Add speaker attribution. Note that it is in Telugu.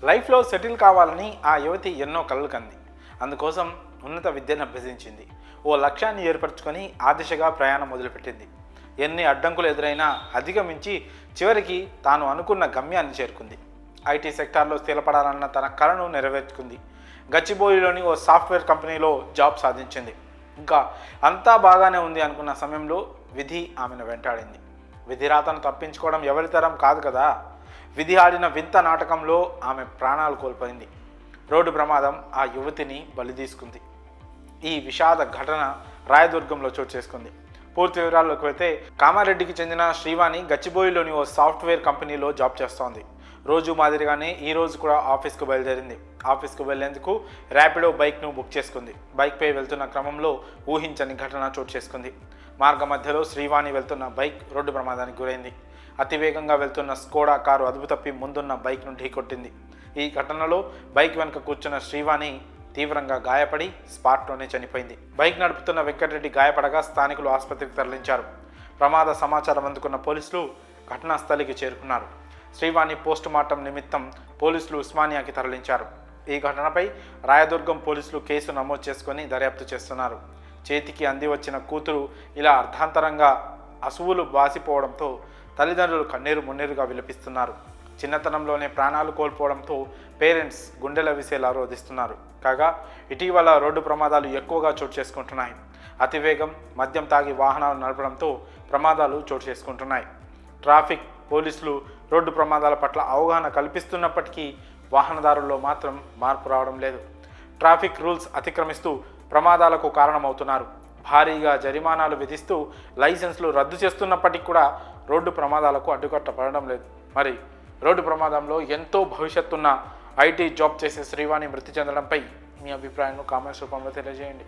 Speaker 1: లైఫ్లో సెటిల్ కావాలని ఆ యువతి ఎన్నో కలలు కంది. అందుకోసం ఉన్నత విద్యను అభ్యసించింది. ఓ లక్ష్యాన్ని ఏర్పరచుకొని ఆ దిశగా ప్రయాణం మొదలుపెట్టింది. ఎన్ని అడ్డంకులు ఎదురైనా అధిగమించి చివరికి తాను అనుకున్న గమ్యాన్ని చేరుకుంది. ఐటీ సెక్టార్లో స్థిరపడాలన్న తన కలను నెరవేర్చుకుంది. గచ్చిబౌలిలోని ఓ సాఫ్ట్వేర్ కంపెనీలో జాబ్ సాధించింది. ఇంకా అంతా బాగానే ఉంది అనుకున్న సమయంలో విధి ఆమెను వెంటాడింది. విధిరాతను తప్పించుకోవడం ఎవరి తరం కాదు కదా. విధి ఆడిన వింత నాటకంలో ఆమె ప్రాణాలు కోల్పోయింది. రోడ్డు ప్రమాదం ఆ యువతిని బలి తీసుకుంది. ఈ విషాద ఘటన రాయదుర్గంలో చోటు చేసుకుంది. పూర్తి వివరాల్లోకి వెళ్తే కామారెడ్డికి చెందిన శ్రీవాణి గచ్చిబౌలిలోని ఓ సాఫ్ట్వేర్ కంపెనీలో జాబ్ చేస్తోంది. రోజు మాదిరిగానే ఈ రోజు కూడా ఆఫీస్కు బయలుదేరింది. ఆఫీస్కు వెళ్లేందుకు ర్యాపిడో బైక్ను బుక్ చేసుకుంది. బైక్పై వెళ్తున్న క్రమంలో ఊహించని ఘటన చోటు చేసుకుంది. మార్గ మధ్యలో శ్రీవాణి వెళ్తున్న బైక్ రోడ్డు ప్రమాదానికి గురైంది. అతివేగంగా వెళ్తున్న స్కోడా కారు అదుపు తప్పి ముందున్న బైక్ను ఢీకొట్టింది. ఈ ఘటనలో బైక్ వెనుక కూర్చున్న శ్రీవాణి తీవ్రంగా గాయపడి స్పాట్లోనే చనిపోయింది. బైక్ నడుపుతున్న వెంకటరెడ్డి గాయపడగా స్థానికులు ఆసుపత్రికి తరలించారు. ప్రమాద సమాచారం అందుకున్న పోలీసులు ఘటనా స్థలికి చేరుకున్నారు. శ్రీవాణి పోస్టుమార్టం నిమిత్తం పోలీసులు ఉస్మానియాకి తరలించారు. ఈ ఘటనపై రాయదుర్గం పోలీసులు కేసు నమోదు చేసుకుని దర్యాప్తు చేస్తున్నారు. చేతికి అంది వచ్చిన కూతురు ఇలా అర్ధాంతరంగా అసువులు బాసిపోవడంతో తల్లిదండ్రులు కన్నీరు మున్నీరుగా విలపిస్తున్నారు. చిన్నతనంలోనే ప్రాణాలు కోల్పోవడంతో పేరెంట్స్ గుండెల విసేలా రోధిస్తున్నారు. కాగా ఇటీవల రోడ్డు ప్రమాదాలు ఎక్కువగా చోటు చేసుకుంటున్నాయి. అతివేగం, మద్యం తాగి వాహనాలు నడపడంతో ప్రమాదాలు చోటు చేసుకుంటున్నాయి. ట్రాఫిక్ పోలీసులు రోడ్డు ప్రమాదాల పట్ల అవగాహన కల్పిస్తున్నప్పటికీ వాహనదారుల్లో మాత్రం మార్పు రావడం లేదు. ట్రాఫిక్ రూల్స్ అతిక్రమిస్తూ ప్రమాదాలకు కారణమవుతున్నారు. భారీగా జరిమానాలు విధిస్తూ లైసెన్స్లు రద్దు చేస్తున్నప్పటికీ కూడా రోడ్డు ప్రమాదాలకు అడ్డుకట్ట పడడం లేదు. మరి రోడ్డు ప్రమాదంలో ఎంతో భవిష్యత్తున్న ఐటీ జాబ్ చేసే శ్రీవాణి మృతి చెందడంపై మీ అభిప్రాయాన్ని కామెంట్స్ రూపంలో తెలియజేయండి.